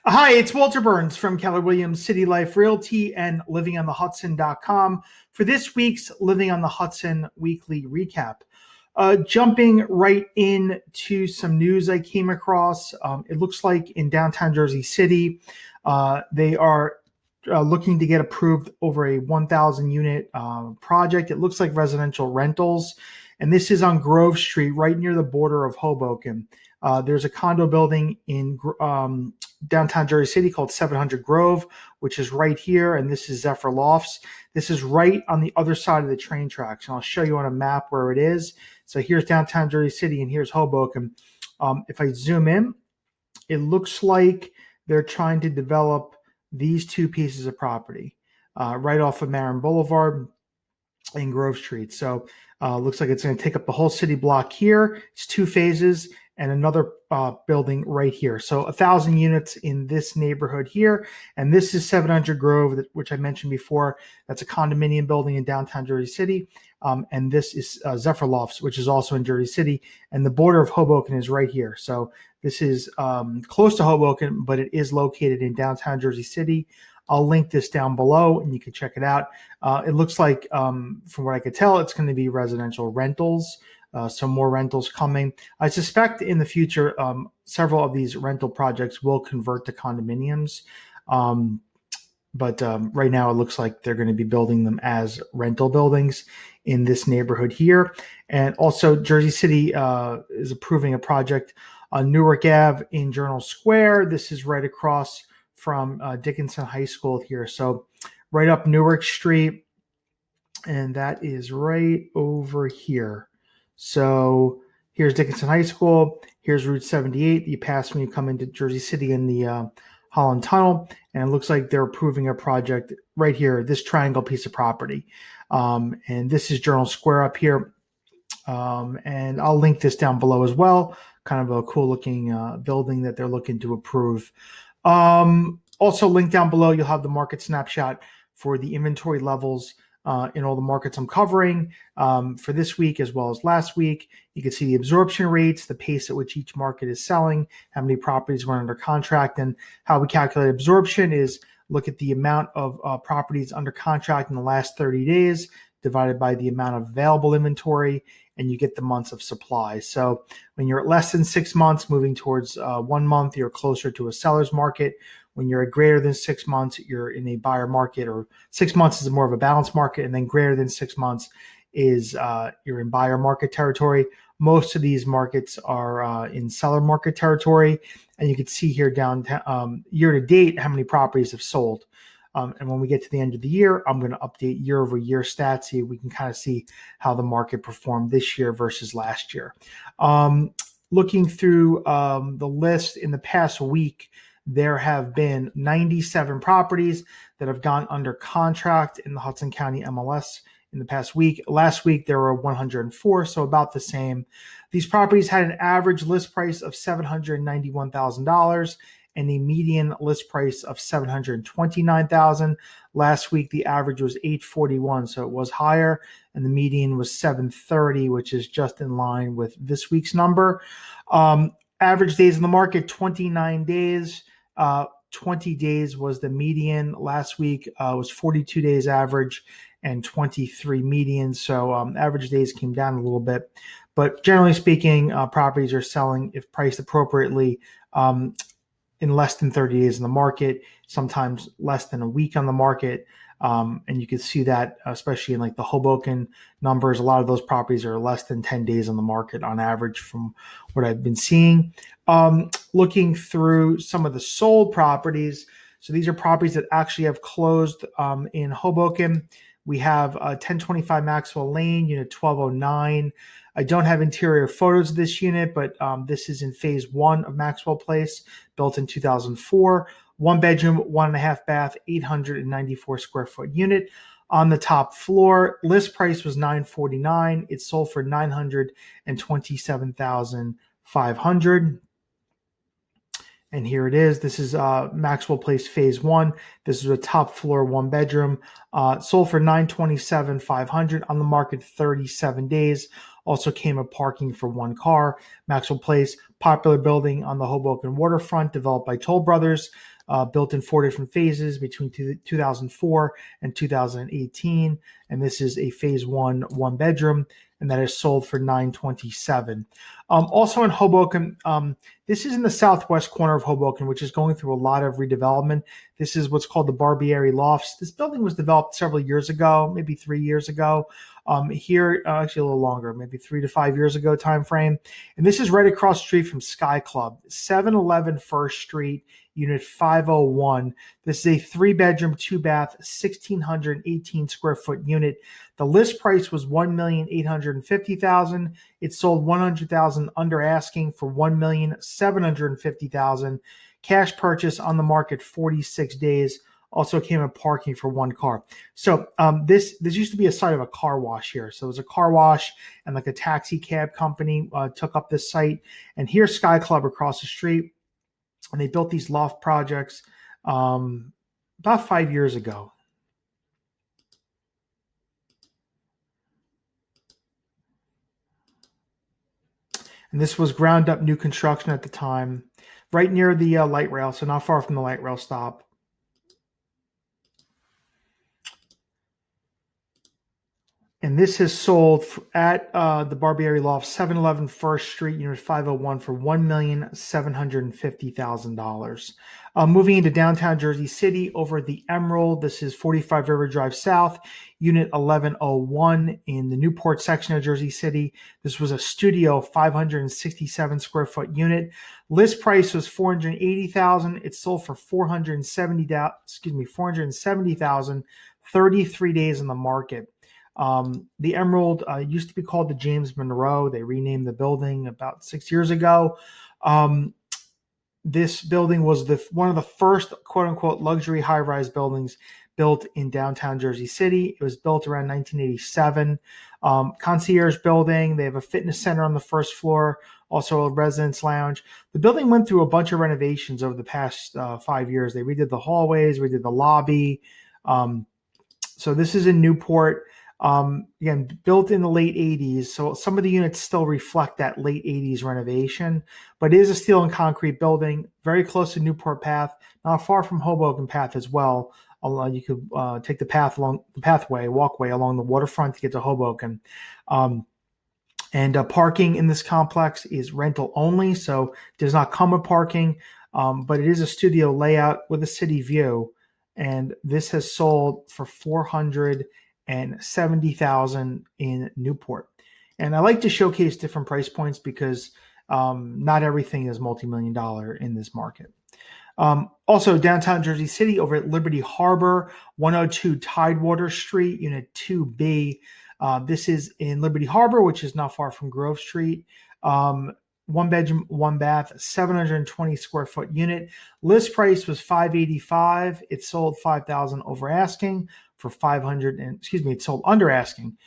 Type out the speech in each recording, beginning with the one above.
Hi, it's Walter Burns from Keller Williams City Life Realty and livingonthehudson.com for this week's Living on the Hudson weekly recap. Jumping right into some news I came across. It looks like in downtown Jersey City, they are looking to get approved over a 1,000 unit project. It looks like residential rentals, and this is on Grove Street, right near the border of Hoboken. There's a condo building in downtown Jersey City called 700 Grove, which is right here, and this is Zephyr Lofts. This is right on the other side of the train tracks, and I'll show you on a map where it is. So here's downtown Jersey City, and here's Hoboken. If I zoom in, it looks like they're trying to develop these two pieces of property right off of Marin Boulevard and Grove Street. So looks like it's going to take up the whole city block here. It's two phases and another building right here. So 1,000 units in this neighborhood here. And this is 700 Grove, which I mentioned before. That's a condominium building in downtown Jersey City. And this is Zephyr Lofts, which is also in Jersey City. And the border of Hoboken is right here. So this is close to Hoboken, but it is located in downtown Jersey City. I'll link this down below and you can check it out. It looks like, from what I could tell, it's going to be residential rentals. Some more rentals coming. I suspect in the future, several of these rental projects will convert to condominiums. But right now it looks like they're going to be building them as rental buildings in this neighborhood here. And also Jersey City is approving a project on Newark Ave in Journal Square. This is right across from Dickinson High School here. So right up Newark Street. And that is right over here. So here's Dickinson High School. Here's Route 78. You pass when you come into Jersey City in the Holland Tunnel. And it looks like they're approving a project right here, this triangle piece of property. And this is Journal Square up here. And I'll link this down below as well. Kind of a cool looking building that they're looking to approve. Also linked down below, you'll have the market snapshot for the inventory levels in all the markets I'm covering for this week as well as last week. You can see the absorption rates, the pace at which each market is selling, how many properties were under contract, and how we calculate absorption is look at the amount of properties under contract in the last 30 days divided by the amount of available inventory, and you get the months of supply. So when you're at less than 6 months, moving towards 1 month, you're closer to a seller's market. When you're at greater than 6 months, you're in a buyer market, or 6 months is more of a balanced market, and then greater than 6 months is you're in buyer market territory. Most of these markets are in seller market territory, and you can see here down year to date how many properties have sold. And when we get to the end of the year, I'm going to update year over year stats so we can kind of see how the market performed this year versus last year. Looking through the list in the past week, there have been 97 properties that have gone under contract in the Hudson County MLS in the past week. Last week, there were 104, so about the same. These properties had an average list price of $791,000 and a median list price of $729,000. Last week, the average was $841, so it was higher, and the median was $730, which is just in line with this week's number. Average days in the market, 29 days. 20 days was the median. Last week was 42 days average and 23 median. So average days came down a little bit. But generally speaking, properties are selling, if priced appropriately, in less than 30 days in the market, sometimes less than a week on the market. And you can see that, especially in like the Hoboken numbers, a lot of those properties are less than 10 days on the market on average from what I've been seeing. Looking through some of the sold properties. So these are properties that actually have closed in Hoboken. We have 1025 Maxwell Lane, unit 1209. I don't have interior photos of this unit, but this is in phase 1 of Maxwell Place, built in 2004. 1 bedroom, 1.5 bath, 894 square foot unit. On the top floor, list price was $949. It sold for $927,500. And here it is. This is Maxwell Place Phase 1. This is a top floor, one bedroom. Sold for $927,500, on the market 37 days. Also came with parking for one car. Maxwell Place, popular building on the Hoboken waterfront, developed by Toll Brothers, built in 4 different phases between 2004 and 2018. And this is a Phase 1, one bedroom, and that is sold for $927,000. Also in Hoboken, this is in the southwest corner of Hoboken, which is going through a lot of redevelopment. This is what's called the Barbieri Lofts. This building was developed several years ago, maybe 3 years ago. Here, actually a little longer, maybe 3 to 5 years ago time frame. And this is right across the street from Sky Club, 711 First Street, Unit 501. This is a 3-bedroom, 2-bath, 1,618 square foot unit. The list price was $1,850,000. It sold $100,000 under asking for $1,750,000. Cash purchase, on the market 46 days. Also came with parking for one car. So this used to be a site of a car wash here. So it was a car wash and like a taxi cab company took up this site. And here's Sky Club across the street. And they built these loft projects about 5 years ago. And this was ground up new construction at the time, right near the light rail, so not far from the light rail stop. And this has sold at the Barbieri Loft, 711 First Street, Unit 501, for $1,750,000. Moving into downtown Jersey City, over at the Emerald, this is 45 River Drive South, Unit 1101 in the Newport section of Jersey City. This was a studio 567 square foot unit. List price was $480,000. It sold for $470,000, 33 days in the market. The Emerald used to be called the James Monroe. They renamed the building about 6 years ago. This building was one of the first quote-unquote luxury high-rise buildings built in downtown Jersey City. It was built around 1987. Concierge building. They have a fitness center on the first floor, also a residence lounge. The building went through a bunch of renovations over the past 5 years. They redid the hallways, redid the lobby. So this is in Newport. Again, built in the late 80s, so some of the units still reflect that late 80s renovation, but it is a steel and concrete building, very close to Newport Path, not far from Hoboken Path as well. You could take the walkway along the waterfront to get to Hoboken. And parking in this complex is rental only, so it does not come with parking, but it is a studio layout with a city view, and this has sold for $470,000 in Newport. And I like to showcase different price points because not everything is multi-million dollar in this market. Also, downtown Jersey City, over at Liberty Harbor, 102 Tidewater Street, Unit 2B. This is in Liberty Harbor, which is not far from Grove Street. 1 bedroom, 1 bath, 720 square foot unit. List price was $585,000. It sold $5,000 over asking for it sold under asking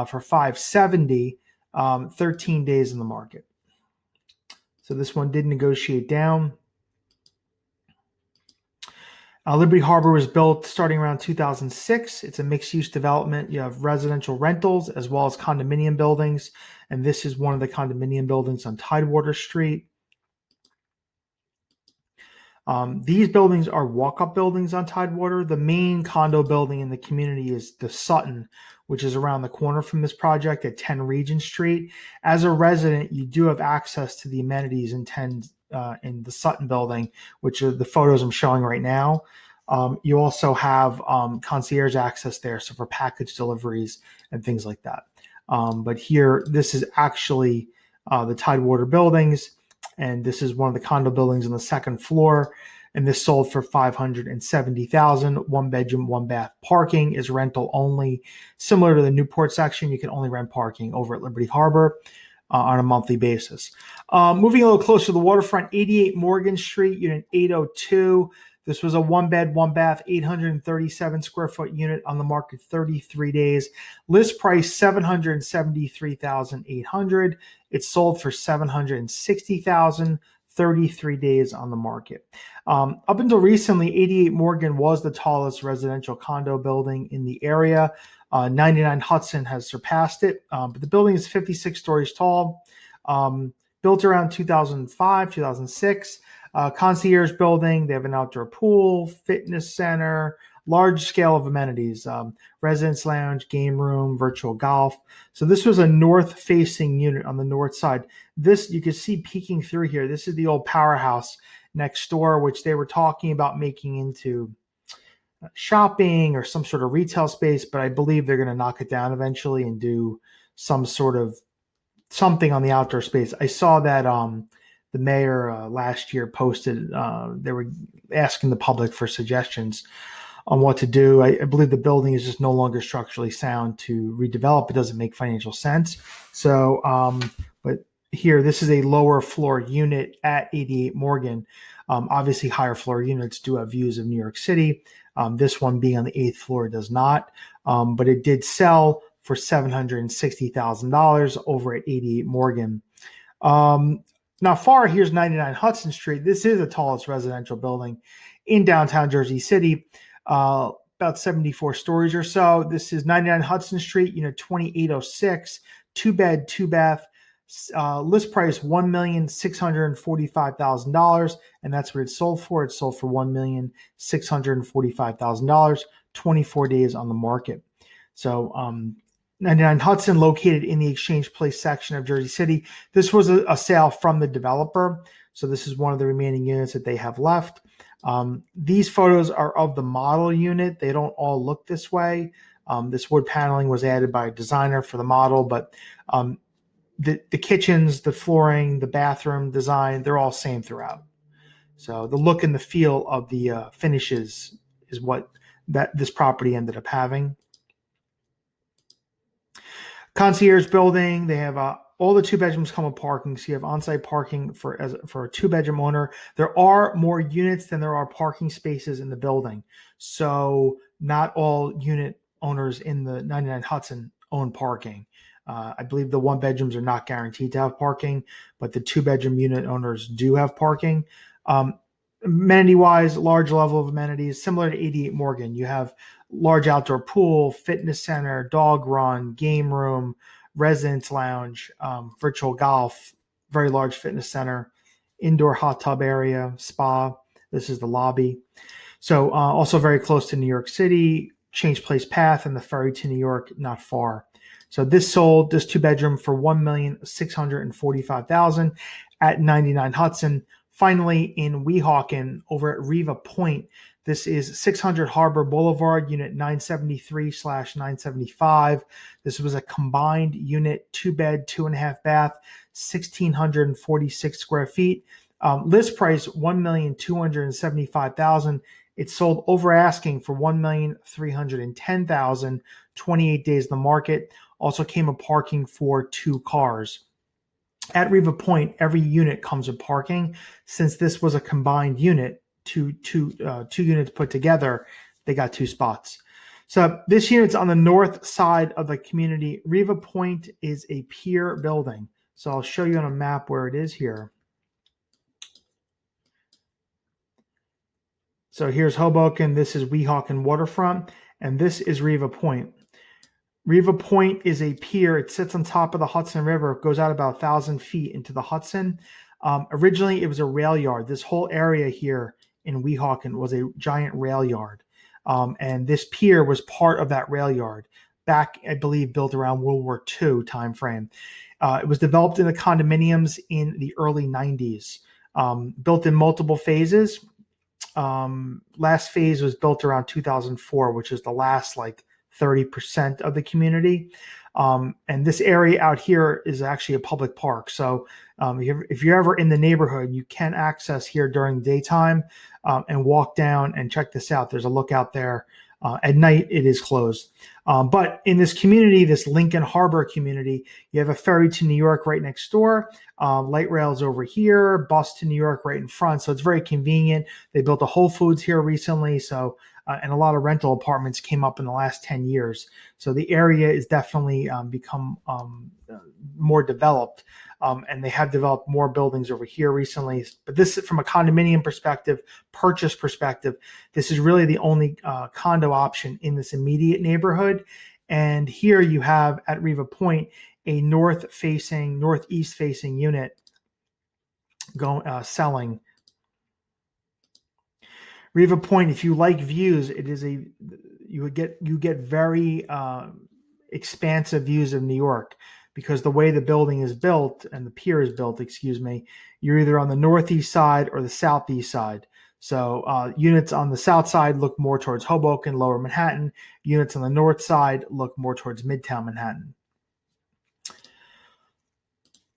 for $570,000, 13 days in the market. So this one did negotiate down. Liberty Harbor was built starting around 2006. It's a mixed-use development. You have residential rentals as well as condominium buildings, and this is one of the condominium buildings on Tidewater Street. These buildings are walk-up buildings on Tidewater. The main condo building in the community is the Sutton, which is around the corner from this project at 10 Regent Street. As a resident, you do have access to the amenities in the Sutton building, which are the photos I'm showing right now. You also have concierge access there, so for package deliveries and things like that. But here, this is actually the Tidewater buildings, and this is one of the condo buildings on the second floor, and this sold for $570,000. 1 bedroom, 1 bath. Parking is rental only. Similar to the Newport section, you can only rent parking over at Liberty Harbor on a monthly basis. Moving a little closer to the waterfront, 88 Morgan Street, Unit 802. This was a 1 bed, 1 bath, 837 square foot unit, on the market 33 days. List price $773,800. It sold for $760,000, 33 days on the market. Up until recently, 88 Morgan was the tallest residential condo building in the area. 99 Hudson has surpassed it, but the building is 56 stories tall, built around 2005, 2006. Concierge building, they have an outdoor pool, fitness center, large scale of amenities, residence lounge, game room, virtual golf. So this was a north-facing unit on the north side. This, you can see peeking through here, this is the old powerhouse next door, which they were talking about making into shopping or some sort of retail space, but I believe they're going to knock it down eventually and do some sort of something on the outdoor space. I saw that the mayor last year posted, they were asking the public for suggestions on what to do. I believe the building is just no longer structurally sound to redevelop. It doesn't make financial sense. So, but here, this is a lower floor unit at 88 Morgan. Obviously, higher floor units do have views of New York City. This one being on the 8th floor does not, but it did sell for $760,000 over at 88 Morgan. Not far, here's 99 Hudson Street. This is the tallest residential building in downtown Jersey City, about 74 stories or so. This is 99 Hudson Street, 2806, 2-bed, 2-bath. List price $1,645,000, and that's what it sold for. It sold for $1,645,000, 24 days on the market. So 99 Hudson, located in the Exchange Place section of Jersey City. This was a sale from the developer, so this is one of the remaining units that they have left. These photos are of the model unit. They don't all look this way. This wood paneling was added by a designer for the model, but the kitchens, the flooring, the bathroom design, they're all same throughout. So the look and the feel of the finishes is what this property ended up having. Concierge building, they have all the 2 bedrooms come with parking, so you have on-site parking for a 2-bedroom owner. There are more units than there are parking spaces in the building, so not all unit owners in the 99 Hudson own parking. I believe the 1-bedrooms are not guaranteed to have parking, but the 2-bedroom unit owners do have parking. Amenity-wise, large level of amenities, similar to 88 Morgan. You have large outdoor pool, fitness center, dog run, game room, residence lounge, virtual golf, very large fitness center, indoor hot tub area, spa. This is the lobby. So also very close to New York City, Change Place Path, and the ferry to New York, not far. So this sold, this 2-bedroom, for $1,645,000 at 99 Hudson. Finally, in Weehawken, over at Riva Point, this is 600 Harbor Boulevard, unit 973/975. This was a combined unit, 2-bed, 2.5-bath, 1,646 square feet. List price $1,275,000. It sold over asking for $1,310,000, 28 days in the market. Also came with parking for 2 cars. At Riva Point, every unit comes with parking. Since this was a combined unit, two units put together, they got 2 spots. So this unit's on the north side of the community. Riva Point is a pier building. So I'll show you on a map where it is here. So here's Hoboken, this is Weehawken Waterfront, and this is Riva Point. Riva Point is a pier. It sits on top of the Hudson River. It goes out about 1,000 feet into the Hudson. Originally, it was a rail yard. This whole area here in Weehawken was a giant rail yard. And this pier was part of that rail yard back, I believe, built around World War II timeframe. It was developed in the condominiums in the early 90s, built in multiple phases. Last phase was built around 2004, which is the last 30% of the community. And this area out here is actually a public park. So if you're ever in the neighborhood, you can access here during the daytime and walk down and check this out. There's a lookout there. At night, it is closed. But in this community, this Lincoln Harbor community, you have a ferry to New York right next door, light rails over here, bus to New York right in front. So it's very convenient. They built a Whole Foods here recently. So and a lot of rental apartments came up in the last 10 years. So the area is definitely become more developed. and they have developed more buildings over here recently. But this, from a condominium perspective, purchase perspective, this is really the only condo option in this immediate neighborhood. And here you have at Riva Point a northeast facing unit selling. Riva Point, if you like views, it is you get very expansive views of New York, because the way the building is built and the pier is built, you're either on the northeast side or the southeast side. So units on the south side look more towards Hoboken, Lower Manhattan. Units on the north side look more towards Midtown Manhattan.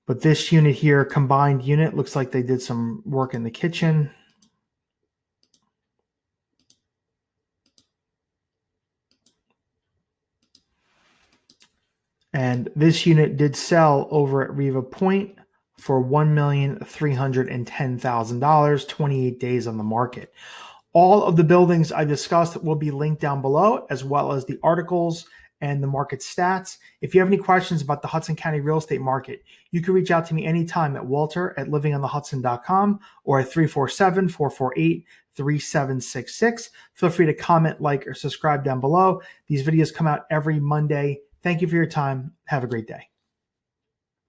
But this unit here, combined unit, looks like they did some work in the kitchen. And this unit did sell over at Riva Point for $1,310,000, 28 days on the market. All of the buildings I discussed will be linked down below, as well as the articles and the market stats. If you have any questions about the Hudson County real estate market, you can reach out to me anytime at walter@livingonthehudson.com or at 347-448-3766. Feel free to comment, like, or subscribe down below. These videos come out every Monday. Thank you for your time. Have a great day.